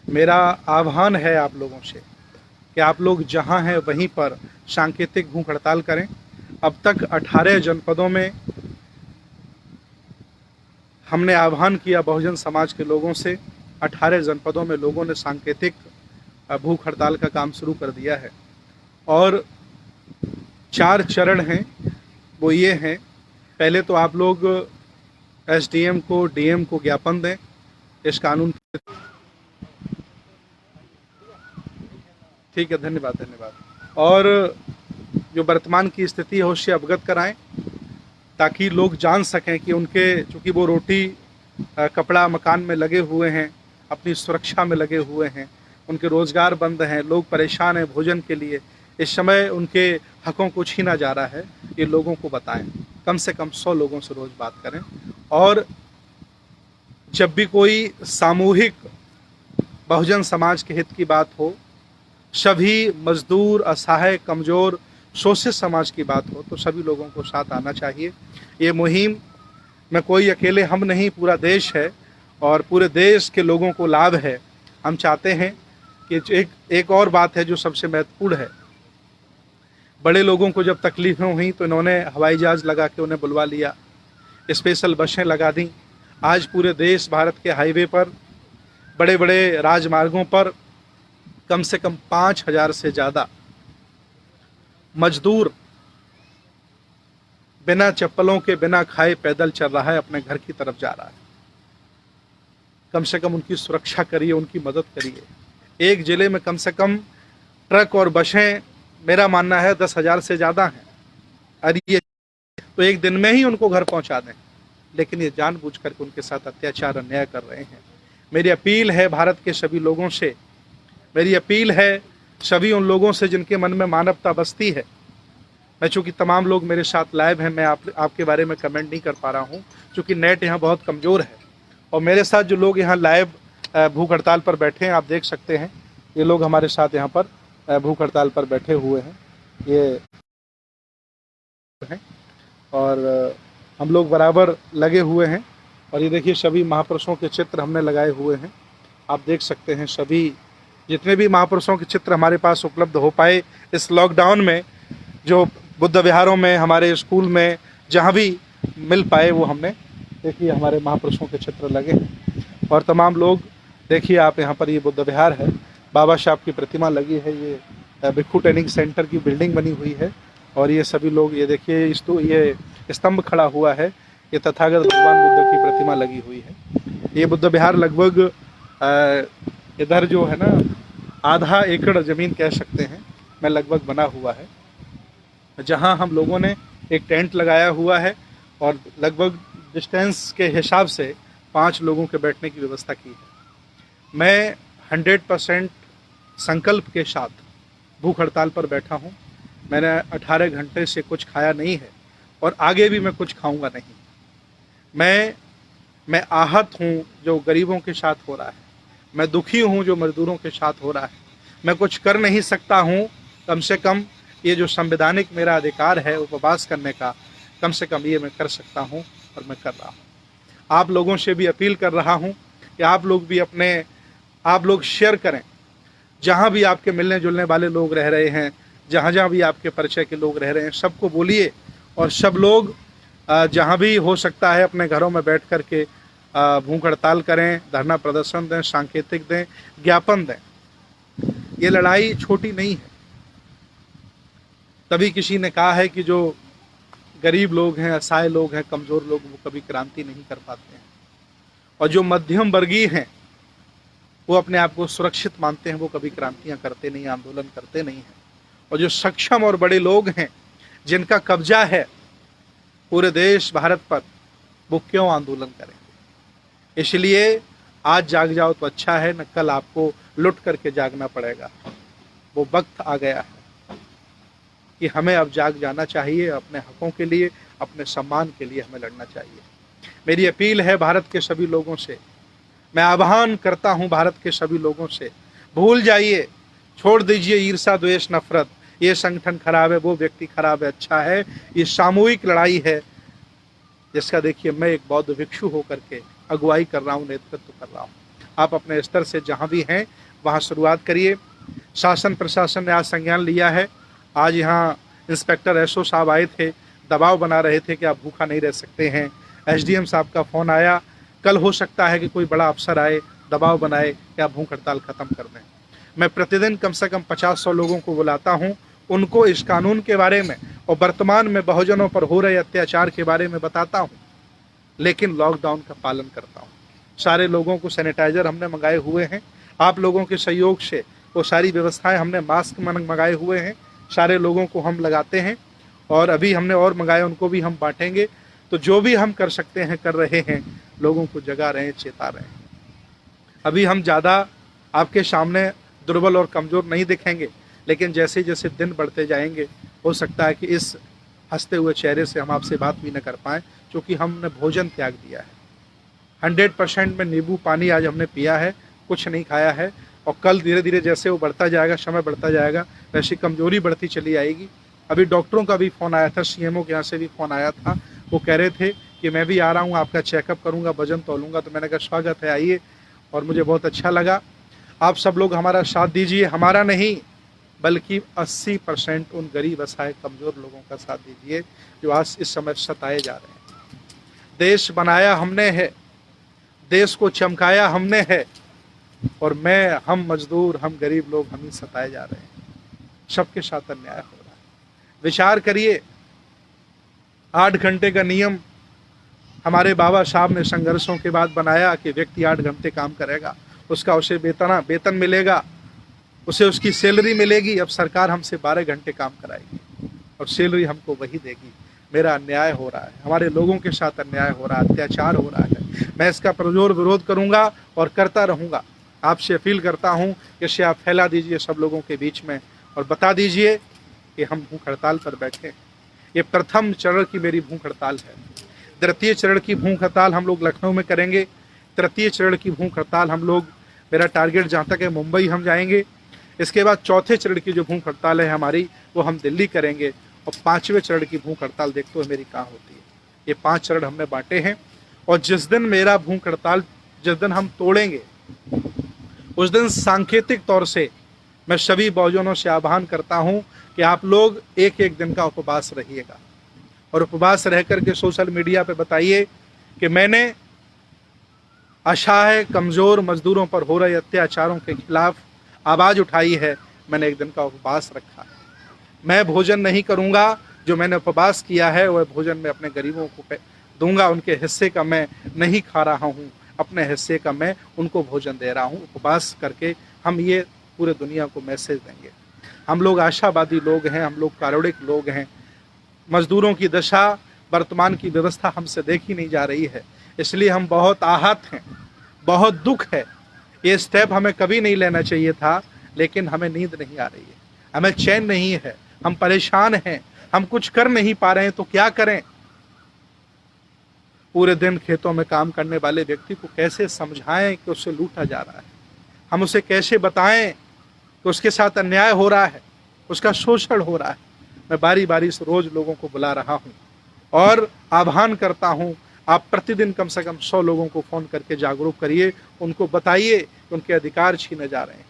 मेरा आह्वान है आप लोगों से कि आप लोग जहां हैं वहीं पर सांकेतिक भूख हड़ताल करें। अब तक 18 जनपदों में हमने आह्वान किया बहुजन समाज के लोगों से। 18 जनपदों में लोगों ने सांकेतिक भूख हड़ताल का काम शुरू कर दिया है और 4 चरण हैं। वो ये हैं, पहले तो आप लोग एसडीएम को, डीएम को ज्ञापन दें इस कानून। ठीक है, धन्यवाद धन्यवाद। और जो वर्तमान की स्थिति है उससे अवगत कराएं ताकि लोग जान सकें कि उनके, चूँकि वो रोटी कपड़ा मकान में लगे हुए हैं, अपनी सुरक्षा में लगे हुए हैं, उनके रोज़गार बंद हैं, लोग परेशान हैं भोजन के लिए। इस समय उनके हकों को छीना जा रहा है, ये लोगों को बताएं। कम से कम 100 लोगों से रोज़ बात करें। और जब भी कोई सामूहिक बहुजन समाज के हित की बात हो, सभी मजदूर, असहाय, कमज़ोर, शोषित समाज की बात हो, तो सभी लोगों को साथ आना चाहिए। ये मुहिम में कोई अकेले हम नहीं, पूरा देश है और पूरे देश के लोगों को लाभ है। हम चाहते हैं कि एक और बात है जो सबसे महत्वपूर्ण है। बड़े लोगों को जब तकलीफ़ें हुई तो इन्होंने हवाई जहाज़ लगा के उन्हें बुलवा लिया, स्पेशल बसें लगा दी। आज पूरे देश, भारत के हाईवे पर, बड़े बड़े राजमार्गों पर कम से कम 5,000 से ज़्यादा मजदूर बिना चप्पलों के, बिना खाए पैदल चल रहा है, अपने घर की तरफ जा रहा है। कम से कम उनकी सुरक्षा करिए, उनकी मदद करिए। एक ज़िले में कम से कम ट्रक और बसें, मेरा मानना है 10,000 से ज़्यादा हैं। और ये तो एक दिन में ही उनको घर पहुंचा दें, लेकिन ये जानबूझ करके उनके साथ अत्याचार, अन्याय कर रहे हैं। मेरी अपील है भारत के सभी लोगों से, मेरी अपील है सभी उन लोगों से जिनके मन में मानवता बसती है। मैं, चूँकि तमाम लोग मेरे साथ लाइव हैं, मैं आपके बारे में कमेंट नहीं कर पा रहा हूँ क्योंकि नेट यहाँ बहुत कमज़ोर है। और मेरे साथ जो लोग यहाँ लाइव भूख हड़ताल पर बैठे हैं, आप देख सकते हैं, ये लोग हमारे साथ यहाँ पर भूख हड़ताल पर बैठे हुए हैं, ये हैं। और हम लोग बराबर लगे हुए हैं। और ये देखिए, सभी महापुरुषों के चित्र हमने लगाए हुए हैं। आप देख सकते हैं, सभी जितने भी महापुरुषों के चित्र हमारे पास उपलब्ध हो पाए इस लॉकडाउन में, जो बुद्ध विहारों में, हमारे स्कूल में, जहाँ भी मिल पाए, वो हमने, देखिए हमारे महापुरुषों के चित्र लगे हैं। और तमाम लोग, देखिए आप यहाँ पर, ये बुद्ध विहार है, बाबा साहब की प्रतिमा लगी है, ये भिक्षु ट्रेनिंग सेंटर की बिल्डिंग बनी हुई है। और ये सभी लोग, ये देखिए, ये स्तंभ खड़ा हुआ है, ये तथागत भगवान बुद्ध की प्रतिमा लगी हुई है। ये बुद्ध विहार लगभग इधर जो है ना, आधा एकड़ ज़मीन कह सकते हैं में लगभग बना हुआ है, जहां हम लोगों ने एक टेंट लगाया हुआ है और लगभग डिस्टेंस के हिसाब से 5 लोगों के बैठने की व्यवस्था की है। मैं 100% संकल्प के साथ भूख हड़ताल पर बैठा हूं। मैंने 18 घंटे से कुछ खाया नहीं है और आगे भी मैं कुछ खाऊंगा नहीं। मैं आहत हूं जो गरीबों के साथ हो रहा है, मैं दुखी हूं जो मजदूरों के साथ हो रहा है। मैं कुछ कर नहीं सकता हूं, कम से कम ये जो संवैधानिक मेरा अधिकार है उपवास करने का, कम से कम ये मैं कर सकता हूं और मैं कर रहा हूं। आप लोगों से भी अपील कर रहा हूं कि आप लोग भी आप लोग शेयर करें। जहां भी आपके मिलने जुलने वाले लोग रह रहे हैं, जहां जहां भी आपके परिचय के लोग रह रहे हैं, सबको बोलिए। और सब लोग जहां भी हो सकता है अपने घरों में बैठ कर के भूख हड़ताल करें, धरना प्रदर्शन दें, सांकेतिक दें, ज्ञापन दें। ये लड़ाई छोटी नहीं है। तभी किसी ने कहा है कि जो गरीब लोग हैं, असहाय लोग हैं, कमज़ोर लोग, वो कभी क्रांति नहीं कर पाते हैं। और जो मध्यम वर्गीय हैं, वो अपने आप को सुरक्षित मानते हैं, वो कभी क्रांतियां करते नहीं, आंदोलन करते नहीं हैं। और जो सक्षम और बड़े लोग हैं, जिनका कब्जा है पूरे देश भारत पर, वो क्यों आंदोलन करेंगे। इसलिए आज जाग जाओ तो अच्छा है, न कल आपको लुट करके जागना पड़ेगा। वो वक्त आ गया है कि हमें अब जाग जाना चाहिए। अपने हकों के लिए, अपने सम्मान के लिए हमें लड़ना चाहिए। मेरी अपील है भारत के सभी लोगों से, मैं आह्वान करता हूं भारत के सभी लोगों से, भूल जाइए, छोड़ दीजिए ईर्षा, द्वेष, नफरत। ये संगठन खराब है, वो व्यक्ति खराब है, अच्छा है। ये सामूहिक लड़ाई है जिसका, देखिए, मैं एक बौद्ध भिक्षु होकर के अगुवाई कर रहा हूँ, नेतृत्व कर रहा हूँ। आप अपने स्तर से जहाँ भी हैं वहाँ शुरुआत करिए। शासन प्रशासन ने आज संज्ञान लिया है। आज यहाँ इंस्पेक्टर एसओ साहब आए थे, दबाव बना रहे थे कि आप भूखा नहीं रह सकते हैं। एसडीएम साहब का फ़ोन आया, कल हो सकता है कि कोई बड़ा अफसर आए, दबाव बनाए कि आप भूख हड़ताल ख़त्म कर दें। मैं प्रतिदिन कम से कम 50-100 लोगों को बुलाता हूँ, उनको इस कानून के बारे में और वर्तमान में बहुजनों पर हो रहे अत्याचार के बारे में बताता हूँ, लेकिन लॉकडाउन का पालन करता हूँ। सारे लोगों को सैनिटाइज़र हमने मंगाए हुए हैं, आप लोगों के सहयोग से वो सारी व्यवस्थाएं हमने मास्क मंगाए हुए हैं, सारे लोगों को हम लगाते हैं और अभी हमने और मंगाए, उनको भी हम बांटेंगे। तो जो भी हम कर सकते हैं कर रहे हैं, लोगों को जगा रहे हैं, चेता रहे हैं। अभी हम ज़्यादा आपके सामने दुर्बल और कमज़ोर नहीं दिखेंगे, लेकिन जैसे जैसे दिन बढ़ते जाएंगे हो सकता है कि इस हंसते हुए चेहरे से हम आपसे बात भी न कर पाएँ, क्योंकि हमने भोजन त्याग दिया है। 100% में नींबू पानी आज हमने पिया है, कुछ नहीं खाया है। और कल धीरे धीरे जैसे वो बढ़ता जाएगा, समय बढ़ता जाएगा, वैसी कमजोरी बढ़ती चली आएगी। अभी डॉक्टरों का भी फ़ोन आया था, सीएमओ के यहाँ से भी फ़ोन आया था, वो कह रहे थे कि मैं भी आ रहा हूँ, आपका चेकअप करूँगा, वजन तोलूँगा। तो मैंने कहा स्वागत है, आइए। और मुझे बहुत अच्छा लगा। आप सब लोग हमारा साथ दीजिए, हमारा नहीं बल्कि 80% उन गरीब असहाय कमज़ोर लोगों का साथ दीजिए जो आज इस समय सताए जा रहे हैं। देश बनाया हमने है, देश को चमकाया हमने है, और हम मजदूर, हम गरीब लोग, हम ही सताए जा रहे हैं। सबके साथ अन्याय हो रहा है। विचार करिए, 8 घंटे का नियम हमारे बाबा साहब ने संघर्षों के बाद बनाया कि व्यक्ति 8 घंटे काम करेगा, उसका उसे वेतन मिलेगा, उसे उसकी सैलरी मिलेगी। अब सरकार हमसे 12 घंटे काम कराएगी और सैलरी हमको वही देगी। मेरा अन्याय हो रहा है, हमारे लोगों के साथ अन्याय हो रहा है, अत्याचार हो रहा है। मैं इसका पुरजोर विरोध करूंगा और करता रहूंगा। आपसे अपील करता हूं कि इसे आप फैला दीजिए सब लोगों के बीच में और बता दीजिए कि हम भूख हड़ताल पर बैठे। ये प्रथम चरण की मेरी भूख हड़ताल है। द्वितीय चरण की भूख हड़ताल हम लोग लखनऊ में करेंगे। तृतीय चरण की भूख हड़ताल हम लोग, मेरा टारगेट जहाँ तक है मुंबई हम जाएंगे। इसके बाद चौथे चरण की जो भूख हड़ताल है हमारी, वो हम दिल्ली करेंगे। और 5वें चरण की भूख हड़ताल देखते हुए मेरी कहाँ होती है। ये 5 चरण हमने बांटे हैं और जिस दिन मेरा भूख हड़ताल, जिस दिन हम तोड़ेंगे, उस दिन सांकेतिक तौर से मैं सभी बहुजनों से आह्वान करता हूं कि आप लोग एक एक दिन का उपवास रहिएगा और उपवास रह करके सोशल मीडिया पे बताइए कि मैंने असहाय कमज़ोर मजदूरों पर हो रहे अत्याचारों के खिलाफ आवाज़ उठाई है। मैंने एक दिन का उपवास रखा है। मैं भोजन नहीं करूंगा, जो मैंने उपवास किया है वह भोजन मैं अपने गरीबों को दूंगा। उनके हिस्से का मैं नहीं खा रहा हूं, अपने हिस्से का मैं उनको भोजन दे रहा हूं। उपवास करके हम ये पूरे दुनिया को मैसेज देंगे। हम लोग आशावादी लोग हैं, हम लोग कारुणिक लोग हैं। मजदूरों की दशा, वर्तमान की व्यवस्था हमसे देखी नहीं जा रही है, इसलिए हम बहुत आहत हैं, बहुत दुख है। ये स्टेप हमें कभी नहीं लेना चाहिए था, लेकिन हमें नींद नहीं आ रही है, हमें चैन नहीं है, हम परेशान हैं, हम कुछ कर नहीं पा रहे हैं। तो क्या करें? पूरे दिन खेतों में काम करने वाले व्यक्ति को कैसे समझाएं कि उससे लूटा जा रहा है? हम उसे कैसे बताएं कि उसके साथ अन्याय हो रहा है, उसका शोषण हो रहा है? मैं बारी बारी से रोज लोगों को बुला रहा हूं और आह्वान करता हूं, आप प्रतिदिन कम से कम 100 लोगों को फ़ोन करके जागरूक करिए, उनको बताइए कि उनके अधिकार छीने जा रहे हैं।